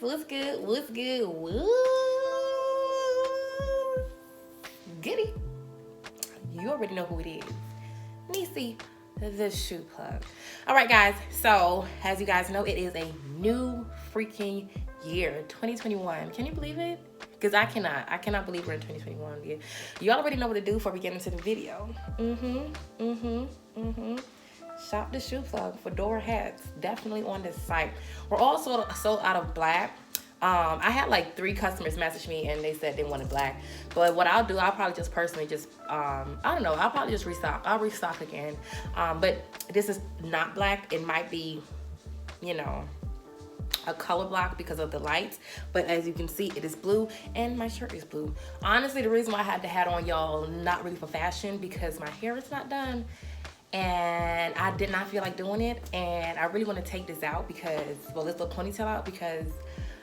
What's good? What's good? Woo! Goody. You already know who it is. Nisi, the shoe plug. All right, guys. So, as you guys know, it is a new freaking year, 2021. Can you believe it? Because I cannot believe we're in 2021 yet. You already know what to do before we get into the video. Shop the shoe plug. Fedora hats, definitely on this site. We're also sold out of black. I had like 3 customers message me and they said they wanted black. But what I'll do, I'll probably just personally just, I don't know, I'll probably just restock. I'll restock again. But this is not black. It might be, you know, a color block because of the lights. But as you can see, it is blue and my shirt is blue. Honestly, the reason why I had the hat on, y'all, not really for fashion, because my hair is not done. And I did not feel like doing it. And I really want to take this out because, well, this little ponytail out because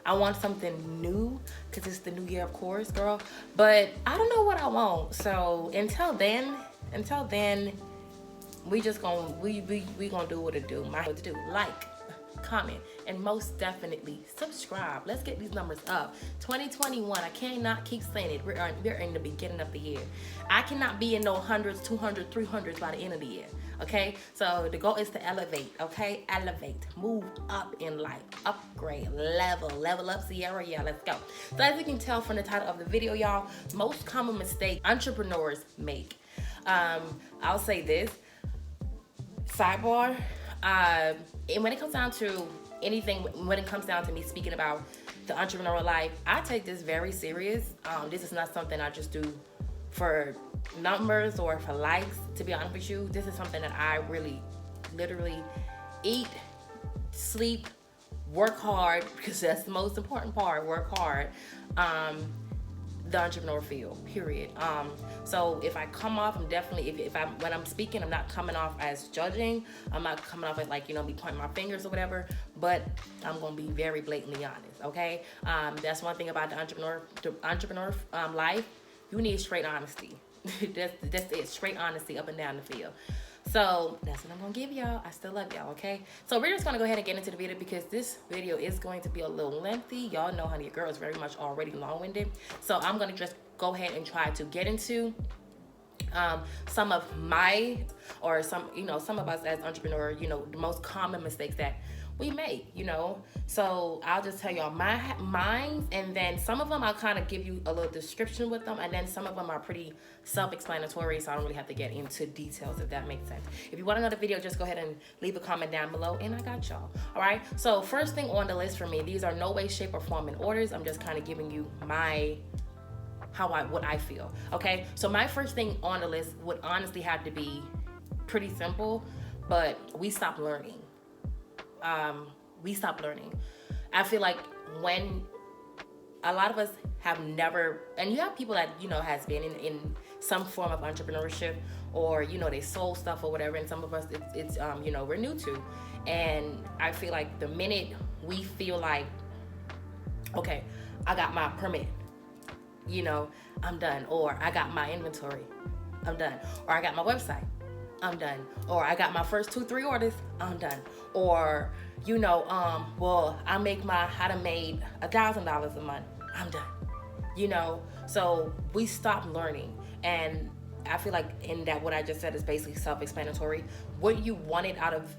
I want something new because it's the new year, of course, girl. But I don't know what I want. So until then, we just gonna we gonna do what it do. What to do? Like, comment, and most definitely subscribe. Let's get these numbers up. 2021. I cannot keep saying it. We're in the beginning of the year. I cannot be in no hundreds, 200, 300s by the end of the year. Okay, so the goal is to elevate. Okay, elevate, move up in life, upgrade, level up, Sierra. Yeah, let's go. So as you can tell from the title of the video, y'all, most common mistake entrepreneurs make. I'll say this. Sidebar. And when it comes down to anything, when it comes down to me speaking about the entrepreneurial life, I take this very serious. This is not something I just do for numbers or for likes. To be honest with you, this is something that I really, literally eat, sleep, work hard, because that's the most important part. Work hard. The entrepreneur field, period. So if I come off, I'm definitely, when I'm speaking, I'm not coming off as judging. I'm not coming off as like, you know, me pointing my fingers or whatever, but I'm gonna be very blatantly honest, okay? That's one thing about the entrepreneur life. You need straight honesty. that's it, straight honesty up and down the field. So that's what I'm gonna give y'all. I still love y'all, okay? So we're just gonna go ahead and get into the video because this video is going to be a little lengthy. Y'all know, honey, your girl is very much already long-winded. So I'm gonna just go ahead and try to get into some of my, or some of us as entrepreneurs, you know, the most common mistakes that we make, you know. So I'll just tell y'all mine, and then some of them I'll kind of give you a little description with them, and then some of them are pretty self-explanatory, so I don't really have to get into details, if that makes sense. If you want another video, just go ahead and leave a comment down below, and I got y'all. All right, so first thing on the list for me, these are no way, shape, or form in orders. I'm just kind of giving you what I feel. Okay, so my first thing on the list would honestly have to be pretty simple, but we stop learning. I feel like when a lot of us have never, and you have people that, you know, has been in some form of entrepreneurship, or, you know, they sold stuff or whatever, and some of us it's you know, we're new to. And I feel like the minute we feel like, okay, I got my permit, you know, I'm done, or I got my inventory, I'm done, or I got my website, I'm done, or I got my first 2-3 orders, I'm done, or, you know, well, I done made $1,000 a month, I'm done, you know. So we stop learning, and I feel like in that what I just said is basically self-explanatory. What you wanted out of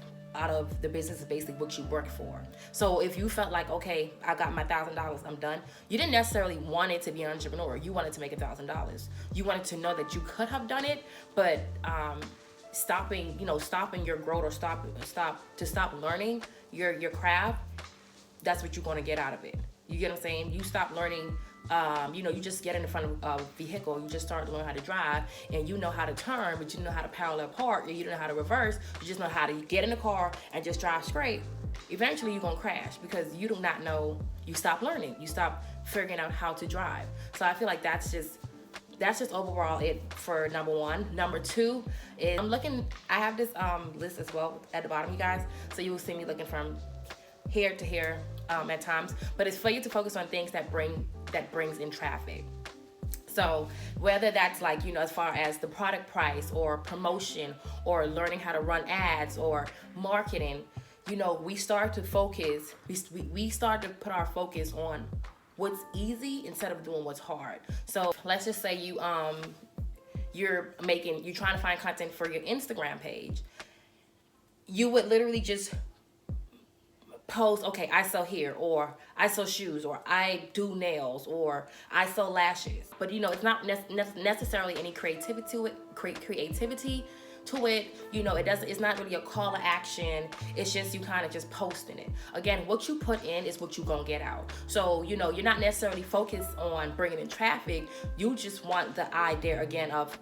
the business is basically what you worked for. So if you felt like, okay, I got my $1,000, I'm done, you didn't necessarily want it to be an entrepreneur. You wanted to make $1,000. You wanted to know that you could have done it, but stopping your growth, or stop learning your craft, that's what you're going to get out of it. You get what I'm saying? You stop learning. You know, you just get in the front of a vehicle, you just start to learn how to drive, and you know how to turn, but you know how to parallel park, you don't know how to reverse, you just know how to get in the car and just drive straight. Eventually you're gonna crash because you do not know, you stop learning, you stop figuring out how to drive. So I feel like that's just overall it for number 1. Number 2 is I have this list as well at the bottom, you guys, so you will see me looking from here to here at times, but it's for you to focus on things that brings in traffic. So whether that's like, you know, as far as the product price or promotion or learning how to run ads or marketing, we start to focus, we start to put our focus on what's easy instead of doing what's hard. So let's just say you're trying to find content for your Instagram page. You would literally just post, okay, I sell here, or I sell shoes, or I do nails, or I sell lashes. But it's not necessarily any creativity to it. It's not really a call to action. It's just you kind of just posting it. Again, what you put in is what you gonna get out. So you're not necessarily focused on bringing in traffic. You just want the idea again of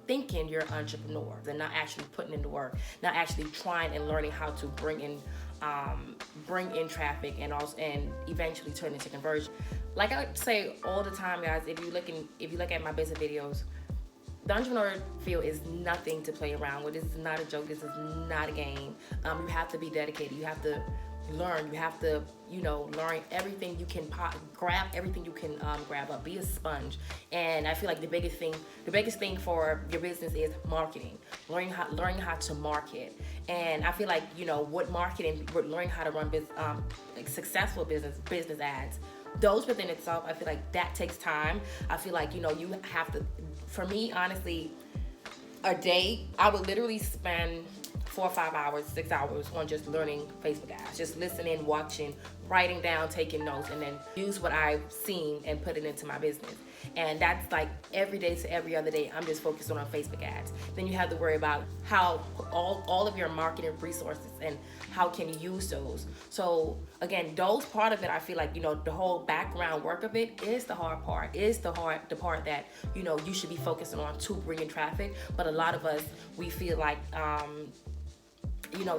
thinking you're an entrepreneur and not actually putting in the work, not actually trying and learning how to bring in traffic and eventually turn into conversion. Like I say all the time, guys, if you look at my business videos, the entrepreneur field is nothing to play around with. This is not a joke. This is not a game. You have to be dedicated. You have to learn. You have to, learn everything you can grab everything you can grab up. Be a sponge. And I feel like the biggest thing for your business is marketing. Learning how to market. And I feel like what marketing, learning how to run successful business ads. Those within itself, I feel like that takes time. I feel like you have to. For me, honestly, a day I would literally spend 4 or 5 hours, 6 hours on just learning Facebook ads, just listening, watching, writing down, taking notes, and then use what I've seen and put it into my business. And that's like every day to every other day, I'm just focused on Facebook ads. Then you have to worry about how all of your marketing resources and how can you use those. So again, those part of it, I feel like, the whole background work of it is the hard part, the part that, you should be focusing on to bring in traffic. But a lot of us, we feel like,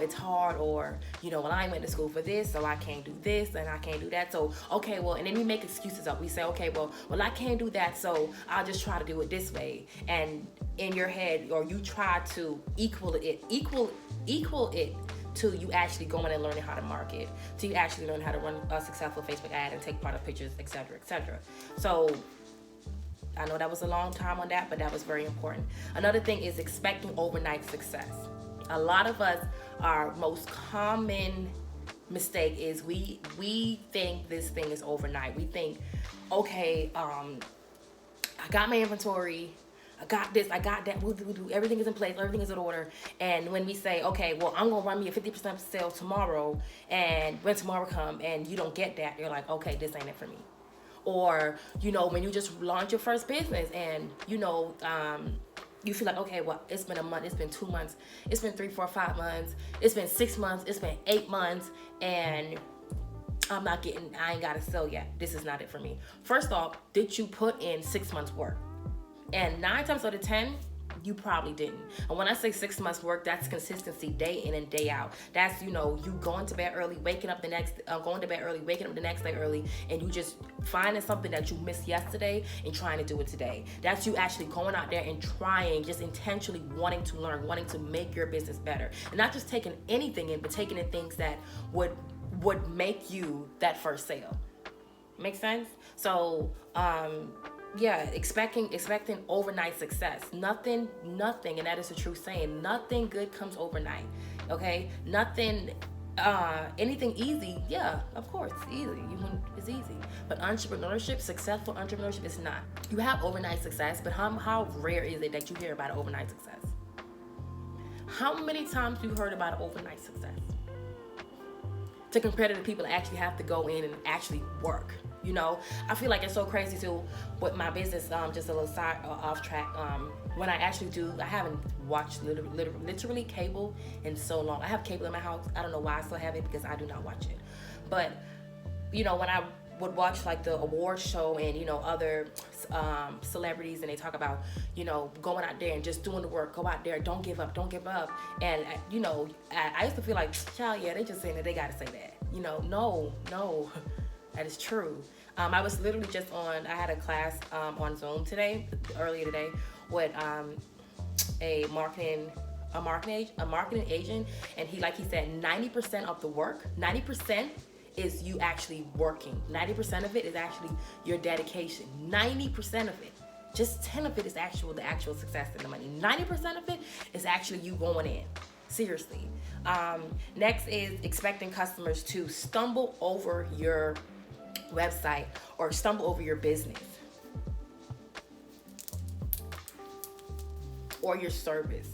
it's hard, or, well, I went to school for this, so I can't do this and I can't do that. So, okay, well, and then we make excuses up. We say, okay, well, I can't do that, so I'll just try to do it this way. And in your head, or you try to equal it to you actually going and learning how to market, to you actually learn how to run a successful Facebook ad and take product pictures, etc., etc. So I know that was a long time on that, but that was very important. Another thing is expecting overnight success. A lot of us, our most common mistake is we think this thing is overnight. We think, okay, I got my inventory, I got this, I got that, everything is in place, everything is in order. And when we say, okay, well, I'm gonna run me a 50% sale tomorrow, and when tomorrow comes and you don't get that, you're like, okay, this ain't it for me. Or, when you just launch your first business and, you feel like, okay, well, it's been a month, it's been 2 months, it's been 3, 4, 5 months, it's been 6 months, it's been 8 months, and I ain't got a sale yet. This is not it for me. First off, did you put in 6 months work? And 9 times out of 10, you probably didn't. And when I say 6 months work, that's consistency, day in and day out. That's, you going to bed early, going to bed early, waking up the next day early, and you just finding something that you missed yesterday and trying to do it today. That's you actually going out there and trying, just intentionally wanting to learn, wanting to make your business better. And not just taking anything in, but taking in things that would make you that first sale. Make sense? So, expecting overnight success. Nothing, and that is a true saying. Nothing good comes overnight. Okay? Nothing, anything easy, yeah, of course, it's easy. It's easy. But successful entrepreneurship is not. You have overnight success, but how rare is it that you hear about overnight success? How many times you heard about overnight success? To compare to the people that actually have to go in and actually work. I feel like it's so crazy too with my business, just a little side off track. When I actually I haven't watched literally cable in so long. I have cable in my house. I don't know why I still have it, because I do not watch it. But, when I would watch like the award show and, other celebrities, and they talk about, going out there and just doing the work, go out there, don't give up. And, I used to feel like, child, yeah, they just saying that they got to say that. No. That is true. I was literally I had a class on Zoom earlier today, with a marketing agent, and he said 90% of the work, 90% is you actually working. 90% of it is actually your dedication. 90% of it. Just 10 of it is the actual success and the money. 90% of it is actually you going in. Seriously. Next is expecting customers to stumble over your website or stumble over your business or your service.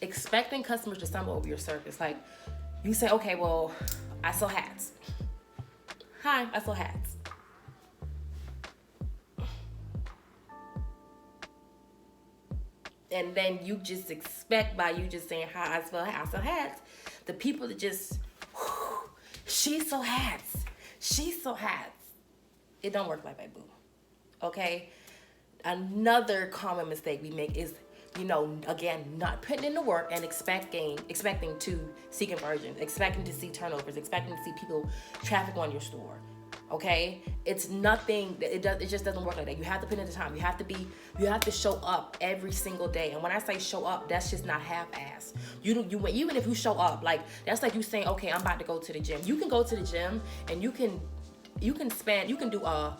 Expecting customers to stumble over your service. Like you say, okay, well, I sell hats. Hi, I sell hats. And then you just expect by you just saying, hi, I sell hats, the people that just, she sell hats. She sell hats. It don't work like that, boo. Okay? Another common mistake we make is, again, not putting in the work and expecting to see conversions, expecting to see turnovers, expecting to see people traffic on your store. Okay, it's nothing. It just doesn't work like that. You have to put in the time. You have to show up every single day. And when I say show up, that's just not half-ass. You even if you show up, like that's like you saying, okay, I'm about to go to the gym. You can go to the gym and you can do a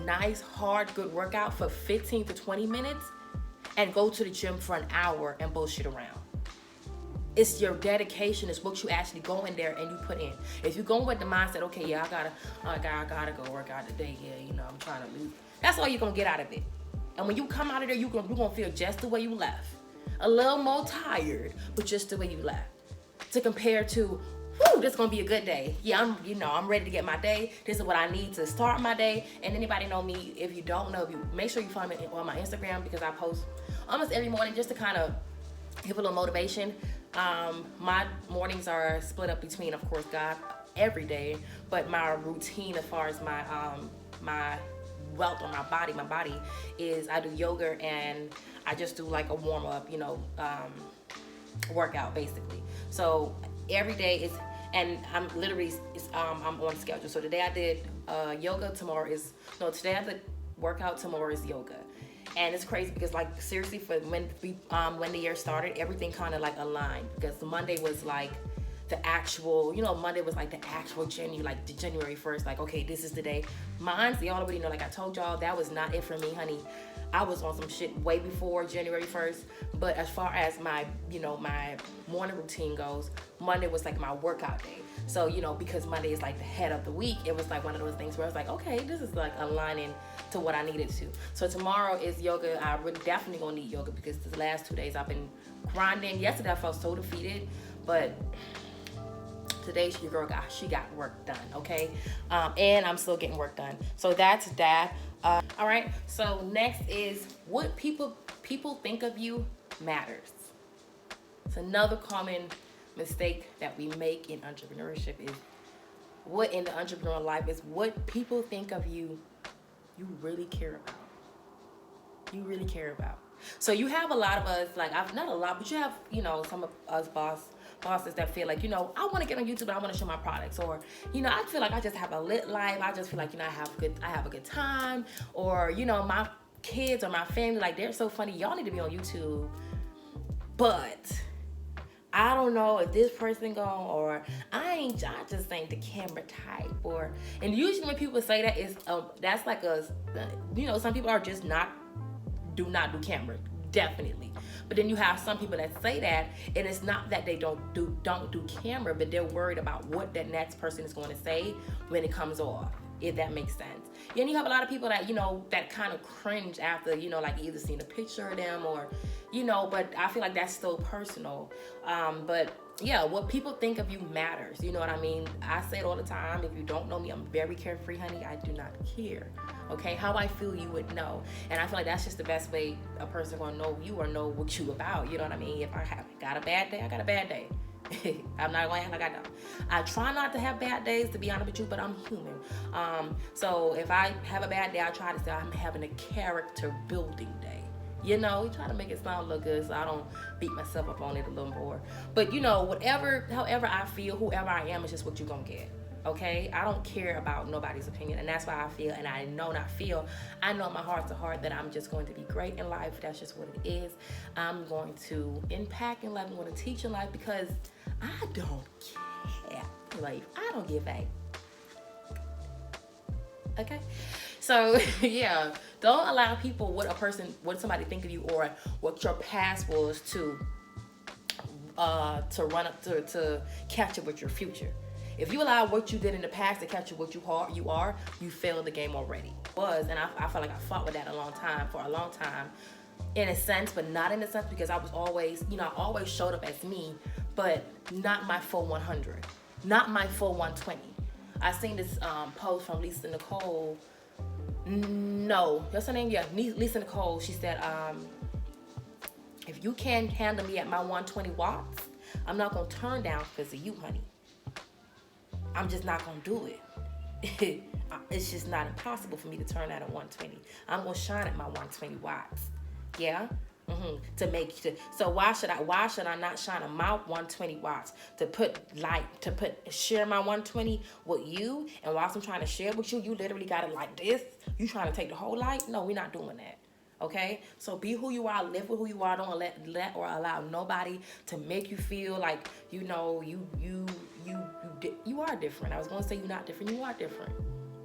nice, hard, good workout for 15 to 20 minutes and go to the gym for an hour and bullshit around. It's your dedication. It's what you actually go in there and you put in. If you go with the mindset, okay, yeah, I gotta go work out today. Yeah, I'm trying to lose. That's all you're gonna get out of it. And when you come out of there, you're gonna feel just the way you left. A little more tired, but just the way you left. To compare to, this is gonna be a good day. Yeah, I'm ready to get my day. This is what I need to start my day. And anybody know me? If you don't know, make sure you follow me on my Instagram because I post almost every morning just to kind of give a little motivation. My mornings are split up between, of course, God every day, but my routine as far as my wealth on my body is I do yoga and I just do like a warm up, workout basically. So every day is, and I'm literally, I'm on schedule. So today I did yoga. Today I did workout. Tomorrow is yoga. And it's crazy because, like, seriously, for when the year started, everything kind of like aligned because Monday was like the actual, Monday was like the actual January 1st. Like, okay, this is the day. Mine's, y'all already know, like I told y'all, that was not it for me, honey. I was on some shit way before January 1st. But as far as my, my morning routine goes, Monday was like my workout day. So, because Monday is like the head of the week, it was like one of those things where I was like, okay, this is like aligning to what I needed to. So tomorrow is yoga. I really definitely gonna need yoga because the last 2 days I've been grinding. Yesterday I felt so defeated, but today your girl got work done, okay? And I'm still getting work done. So that's that. All right, so next is what people think of you matters. It's another common mistake that we make in entrepreneurship is what in the entrepreneurial life is what people think of you really care about. You really care about. So you have a lot of us, like not a lot, but you have, some of us bosses that feel like, I want to get on YouTube and I want to show my products, or, I feel like I just have a lit life. I just feel like, I have a good time, or, my kids or my family, like they're so funny. Y'all need to be on YouTube, but I don't know if this person gone, or I just ain't the camera type, or, and usually when people say that, is that's like some people are just do not do camera, definitely. But then you have some people that say that, and it's not that they don't do camera, but they're worried about what that next person is going to say when it comes off, if that makes sense. And you have a lot of people that, that kind of cringe after, like either seeing a picture of them or, but I feel like that's still personal. But yeah, what people think of you matters. You know what I mean? I say it all the time. If you don't know me, I'm very carefree, honey. I do not care. Okay? How I feel, you would know. And I feel like that's just the best way a person gonna know you or know what you about. You know what I mean? If I got a bad day, I got a bad day. I'm not going to act like I don't. I try not to have bad days, to be honest with you, but I'm human. So if I have a bad day, I try to say I'm having a character building day. You try to make it sound look good so I don't beat myself up on it a little more. But however I feel, whoever I am, is just what you're gonna get. Okay? I don't care about nobody's opinion, and that's why I feel, and I know not feel, I know in my heart to heart that I'm just going to be great in life. That's just what it is. I'm going to impact in life. I'm going to teach in life because I don't care. Like, I don't give a. Okay? So, yeah, don't allow people what somebody think of you or what your past was to run up to catch up with your future. If you allow what you did in the past to catch up what you failed the game already. And I felt like I fought with that for a long time, in a sense, but not in a sense, because I was always, I always showed up as me, but not my full 100, not my full 120. I seen this post from Lisa Nicole. No, that's her name. Yeah, Lisa Nicole. She said, if you can't handle me at my 120 watts, I'm not gonna turn down because of you, honey. I'm just not gonna do it. It's just not impossible for me to turn out at 120. I'm gonna shine at my 120 watts. Yeah. So why should I not shine at my 120 watts share my 120 with you? And whilst I'm trying to share with you, you literally got it like this. You trying to take the whole light? No, we're not doing that. Okay, so be who you are, live with who you are. Don't let or allow nobody to make you feel like you are different. I was gonna say you're not different. You are different.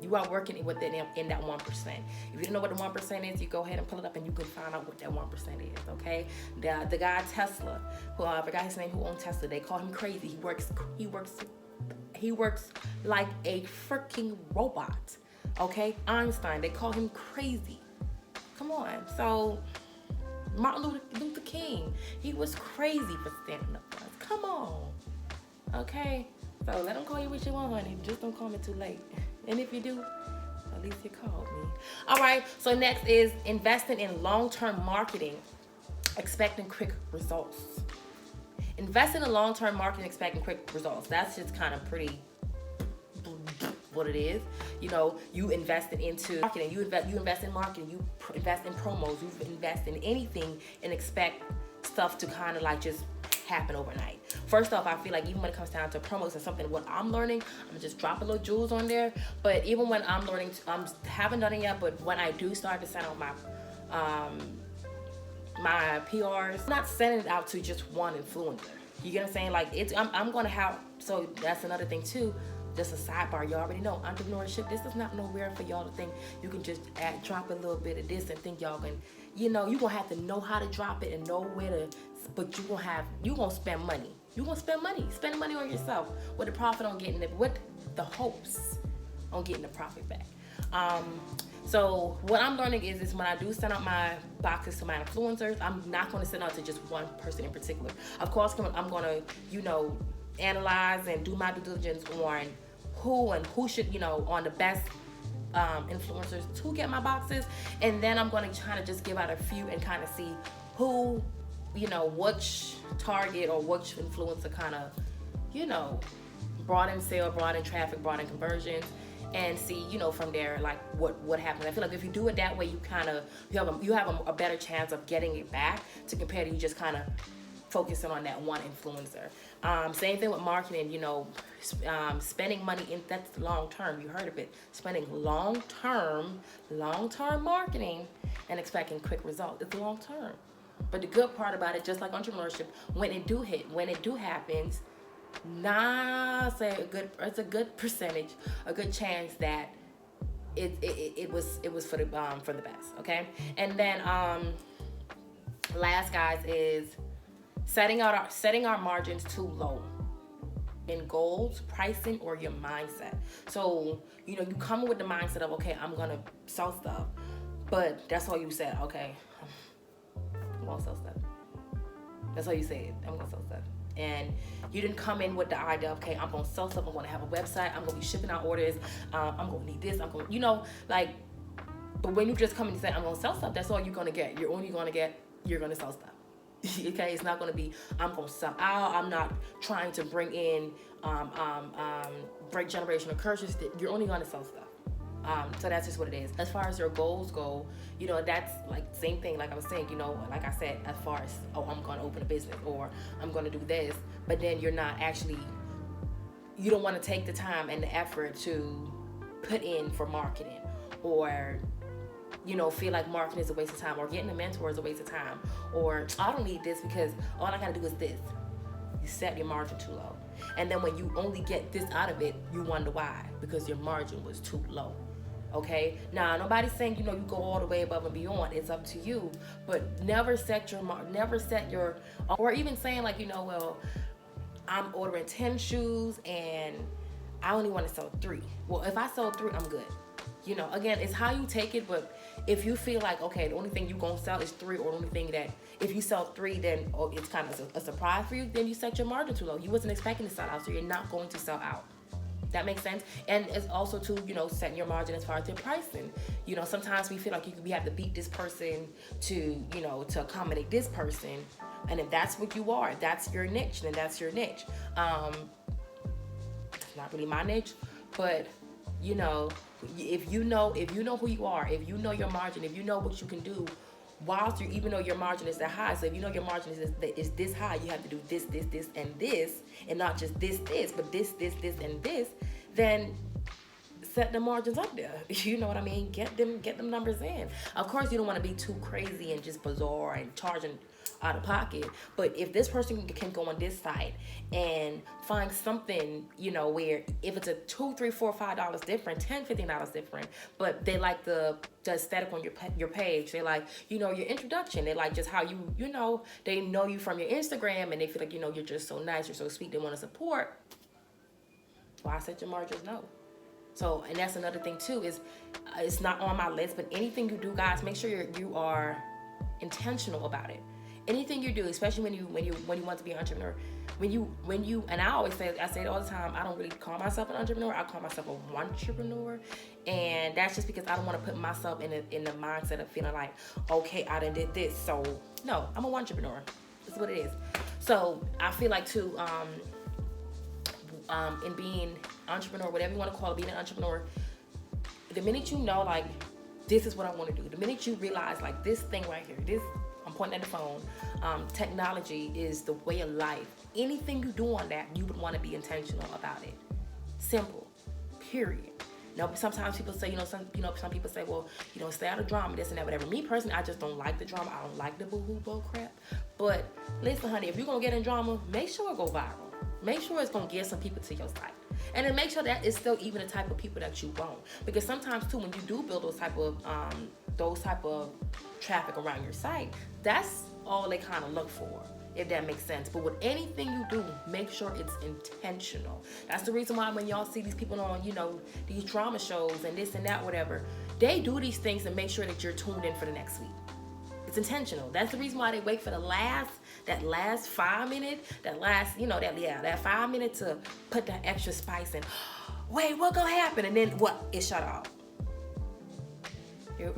You are working in that 1%. If you don't know what the 1% is, you go ahead and pull it up and you can find out what that 1% is. Okay, the guy Tesla, who I forgot his name, who owns Tesla, they call him crazy. He works like a freaking robot. Okay, Einstein, they call him crazy. Come on. So Martin Luther King, he was crazy for standing up for us. Come on. Okay? So let them call you what you want, honey. Just don't call me too late. And if you do, at least you called me. All right. So next is investing in long-term marketing, expecting quick results. Investing in long-term marketing, expecting quick results. That's just kind of pretty what it is. You invested into marketing, you invest in marketing, you invest in promos, you invest in anything and expect stuff to kind of like just happen overnight. First off, I feel like even when it comes down to promos and something, what I'm learning, I'm gonna just drop a little jewels on there. But even when I'm learning, haven't done it yet, but when I do start to send out my PRs, I'm not sending it out to just one influencer. You get what I'm saying? Like I'm gonna have, so that's another thing too. Just a sidebar, you already know entrepreneurship, this is not nowhere for y'all to think you can just drop a little bit of this and think y'all can, you're gonna have to know how to drop it and know where to, but you gonna spend money. Spend money on yourself with the profit on getting it, with the hopes on getting the profit back. So what I'm learning is when I do send out my boxes to my influencers, I'm not gonna send out to just one person in particular. Of course, I'm gonna, analyze and do my due diligence on who should, on the best influencers to get my boxes, and then I'm going to kind of just give out a few and kind of see who, which target or which influencer kind of, brought in sale, brought in traffic, brought in conversions, and see, from there, like what happens. I feel like if you do it that way, you have a better chance of getting it back to compare to you just kind of focusing on that one influencer. Same thing with marketing, spending money that's long term. You heard of it. Spending long term marketing and expecting quick results. It's long term. But the good part about it, just like entrepreneurship, when it do happens, it's a good percentage, a good chance that it was for the best. Okay, and then last, guys, is setting our margins too low in goals, pricing, or your mindset. So, you come with the mindset of, okay, I'm gonna sell stuff, but that's all you said. Okay, I'm gonna sell stuff. That's all you said. I'm gonna sell stuff. And you didn't come in with the idea, okay, I'm gonna sell stuff, I'm gonna have a website, I'm gonna be shipping out orders, I'm gonna need this, I'm gonna, but when you just come in and say, I'm gonna sell stuff, that's all you're gonna get. You're gonna sell stuff. Okay, it's not going to be, I'm going to sell out. I'm not trying to bring in, break generational curses. You're only going to sell stuff. So that's just what it is. As far as your goals go, that's like same thing. Like I was saying, like I said, as far as, I'm going to open a business or I'm going to do this, but then you're not actually, you don't want to take the time and the effort to put in for marketing, or feel like marketing is a waste of time, or getting a mentor is a waste of time, or I don't need this because all I gotta do is this. You set your margin too low. And then when you only get this out of it, you wonder why, because your margin was too low. Okay, now nobody's saying you go all the way above and beyond. It's up to you, but never set your never set your, or even saying like well, I'm ordering 10 shoes and I only want to sell 3. Well, if I sell 3, I'm good. Again, it's how you take it. But if you feel like, okay, the only thing you're going to sell is 3, or the only thing that if you sell 3, then it's kind of a surprise for you, then you set your margin too low. You wasn't expecting to sell out, so you're not going to sell out. That makes sense. And it's also to setting your margin as far as your pricing. Sometimes we feel like we have to beat this person to to accommodate this person. And if that's what you are, if that's your niche, then that's your niche. It's not really my niche, but if you know who you are, if you know your margin, if you know what you can do, whilst even though your margin is that high, so if you know your margin is this high, you have to do this, and this, and not just this, but this, and this, then set the margins up there. You know what I mean? Get them numbers in. Of course, you don't want to be too crazy and just bizarre and charging out of pocket. But if this person can go on this site and find something, where if it's a $2, $3, $4, $5 different, $10, $15 different, but they like the aesthetic on your page. They like, your introduction. They like just how they know you from your Instagram, and they feel like, you're just so nice, you're so sweet, they want to support. Why set your margins low? So, and that's another thing too, is it's not on my list, but anything you do, guys, make sure you are intentional about it. Anything you do, especially when you want to be an entrepreneur, when you and I always say it all the time, I don't really call myself an entrepreneur, I call myself a entrepreneur. And that's just because I don't want to put myself in the mindset of feeling like, okay, I done did this, so no, I'm an entrepreneur. That's what it is. So I feel like too, in being entrepreneur, whatever you want to call it, being an entrepreneur, the minute like, this is what I want to do, the minute you realize like this thing right here, I'm pointing at the phone, technology is the way of life. Anything you do on that, you would want to be intentional about it. Simple. Period. Now, sometimes people say, some people say, well, stay out of drama, this and that, whatever. Me personally, I just don't like the drama. I don't like the boo-hoo bull crap. But listen, honey, if you're going to get in drama, make sure it go viral. Make sure it's going to get some people to your site. And then make sure that it's still even the type of people that you want. Because sometimes, too, when you do build those type of traffic around your site, that's all they kind of look for, if that makes sense. But with anything you do, make sure it's intentional. That's the reason why when y'all see these people on, these drama shows and this and that, whatever, they do these things to make sure that you're tuned in for the next week. It's intentional. That's the reason why they wait for that last 5 minutes, that 5 minutes to put that extra spice in. Wait, what gonna happen? And then what? It shut off.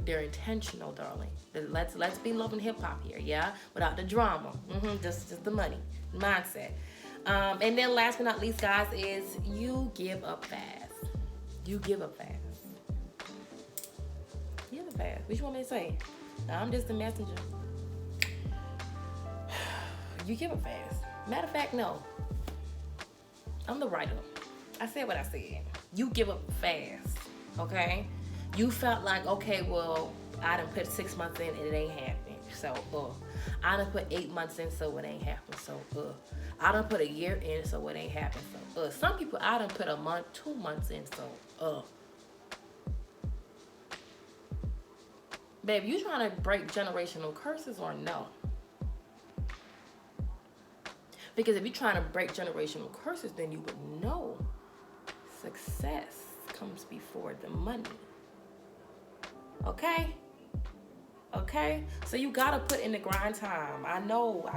They're intentional, darling. Let's be loving hip hop here, yeah, without the drama. Just the money mindset. And then last but not least, guys, is you give up fast. You give up fast. Give up fast. What you want me to say? I'm just a messenger. You give up fast. Matter of fact, no. I'm the writer. I said what I said. You give up fast, okay? You felt like, okay, well, I done put 6 months in and it ain't happening. So, I done put 8 months in, so it ain't happening. So, I done put a year in, so it ain't happening. So, some people, I done put a month, 2 months in, so, Babe, you trying to break generational curses or no? Because if you're trying to break generational curses, then you would know success comes before the money. Okay? So you gotta put in the grind time. I know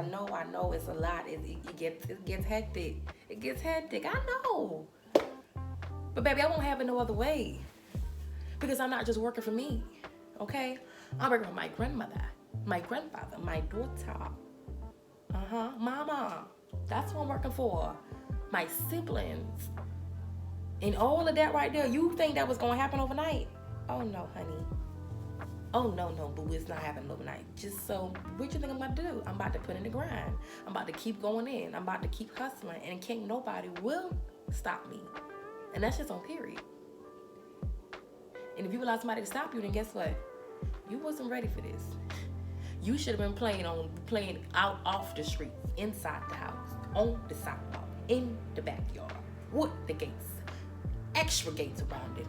it's a lot. It gets hectic. It gets hectic. I know. But baby, I won't have it no other way. Because I'm not just working for me. Okay? I'm working for my grandmother, my grandfather, my daughter. Mama. That's what I'm working for. My siblings. And all of that right there, you think that was gonna happen overnight? Oh no, honey. Oh no, boo, it's not happening overnight. Just so, what you think I'm about to do? I'm about to put in the grind. I'm about to keep going in. I'm about to keep hustling, and can't nobody will stop me. And that's just on period. And if you allow somebody to stop you, then guess what? You wasn't ready for this. You should have been playing out off the street, inside the house, on the sidewalk, in the backyard, with the gates, extra gates around it,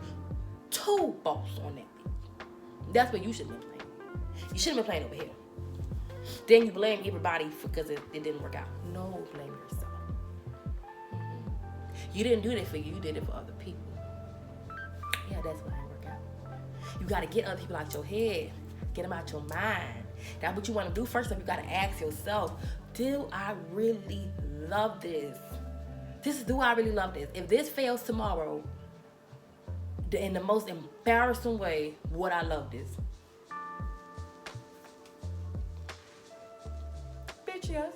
Too boss on that bitch. That's what you should have been playing. You shouldn't have been playing over here. Then you blame everybody because it didn't work out. No, blame yourself. You didn't do that for you. You did it for other people. Yeah, that's why it didn't work out. You got to get other people out your head. Get them out your mind. That's what you want to do. First off, you got to ask yourself, do I really love this? Do I really love this? If this fails tomorrow, in the most embarrassing way, would I love this? Bitch, yes.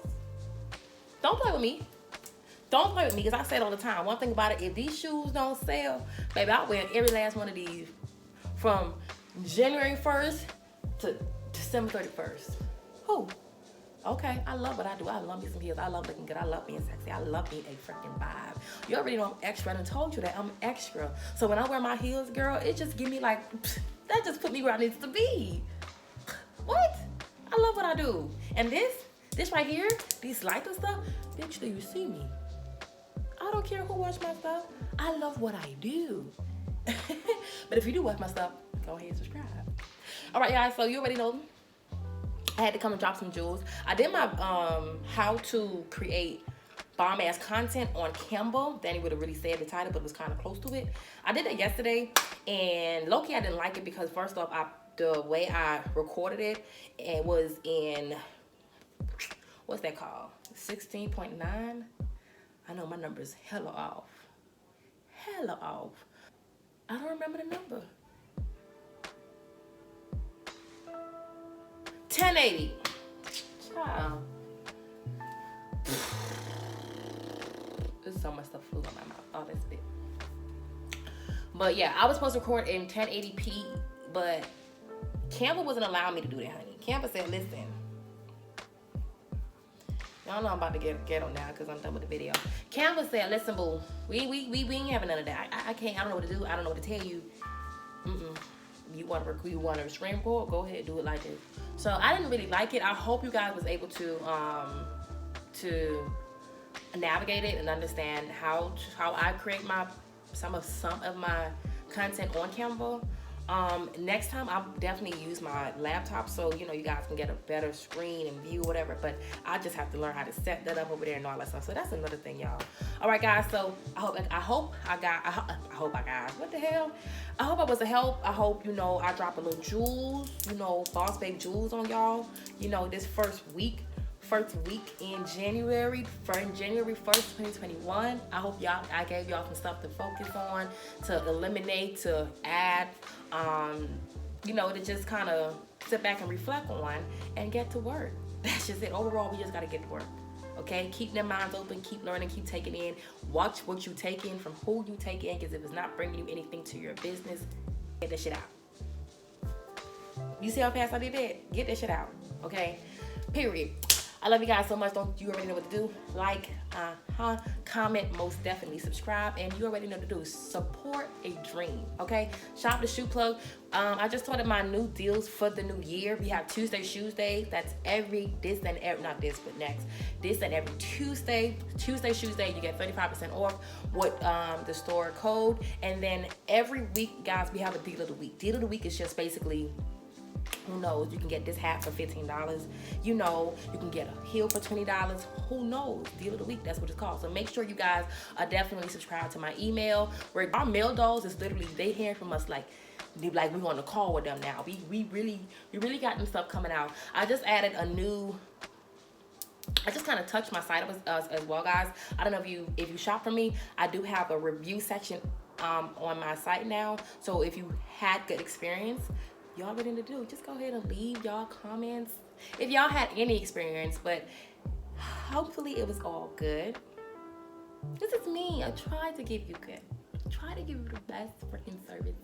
Don't play with me. Don't play with me, because I say it all the time. One thing about it, if these shoes don't sell, baby, I'll wear every last one of these from January 1st to December 31st. Who? Okay, I love what I do. I love me some heels. I love looking good. I love being sexy. I love being a freaking vibe. You already know I'm extra. I done told you that I'm extra. So when I wear my heels, girl, it just give me like, that just put me where I need to be. What? I love what I do. And this right here, these lighter stuff, bitch, do you see me? I don't care who watch my stuff. I love what I do. But if you do watch my stuff, go ahead and subscribe. All right, guys, so you already know I had to come and drop some jewels. I did my how to create bomb ass content on Canva. Danny would have really said the title, but it was kind of close to it. I did that yesterday, and low-key I didn't like it because first off, the way I recorded it was in, what's that called? 16.9. I know my number's hella off. Hella off. I don't remember the number. 1080. Child. There's so much stuff flew on my mouth. Oh, that's big. But yeah, I was supposed to record in 1080p, but Canva wasn't allowing me to do that, honey. Canva said, listen. Y'all know I'm about to get on now because I'm done with the video. Canva said, listen, boo, we ain't having none of that. I can't, I don't know what to do. I don't know what to tell you. You want to screen record? Go ahead, do it like this. So I didn't really like it. I hope you guys was able to navigate it and understand how I create some of my content on Canva. Next time I'll definitely use my laptop so you guys can get a better screen and view, whatever, but I just have to learn how to set that up over there and all that stuff. So that's another thing, y'all. All right, guys, so I hope I guys, what the hell? I hope I was a help. I hope I drop a little jewels, boss babe jewels on y'all, this first week in January 1st, 2021. I hope I gave y'all some stuff to focus on, to eliminate, to add, to just kind of sit back and reflect on and get to work. That's just it. Overall, we just got to get to work. Okay? Keep their minds open, keep learning, keep taking in. Watch what you take in from who you take in, because if it's not bringing you anything to your business, get that shit out. You see how fast I did that? Get that shit out. Okay? Period. I love you guys so much. Don't you already know what to do? Like, comment, most definitely subscribe, and you already know what to do. Support a dream, okay? Shop the Shoe Plug. I just started my new deals for the new year. We have Tuesday Shoes Day. That's every Tuesday Shoes Day. You get 35% off with the store code, and then every week, guys, we have a deal of the week. Deal of the week is just basically, who knows, you can get this hat for $15. You can get a heel for $20. Who knows? Deal of the week, that's what it's called. So make sure you guys are definitely subscribed to my email. Where our mail dolls is literally, they hearing from us like we on the call with them now. We really got them stuff coming out. I just added I just kind of touched my site up as well, guys. I don't know if you shop from me, I do have a review section on my site now. So if you had good experience, y'all ready to do, just go ahead and leave y'all comments if y'all had any experience, but hopefully it was all good. This is me. I tried to give you good. I tried to give you the best freaking service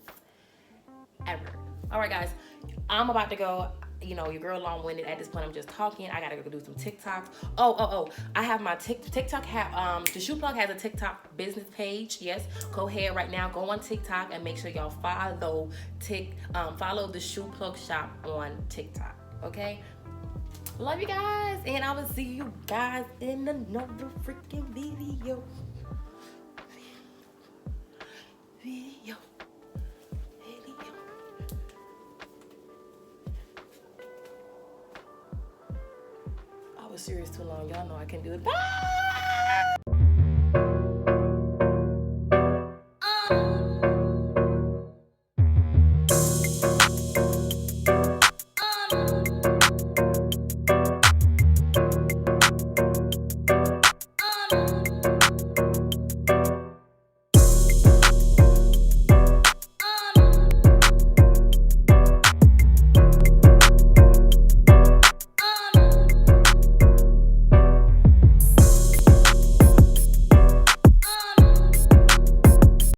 ever. All right, guys, I'm about to go. Your girl long-winded at this point. I'm just talking. I gotta go do some TikToks. Oh, I have my TikTok. The Shoe Plug has a TikTok business page. Yes, go ahead right now. Go on TikTok and make sure y'all follow the Shoe Plug shop on TikTok. Okay. Love you guys, and I will see you guys in another freaking video. serious too long. Y'all know I can do it. Bye!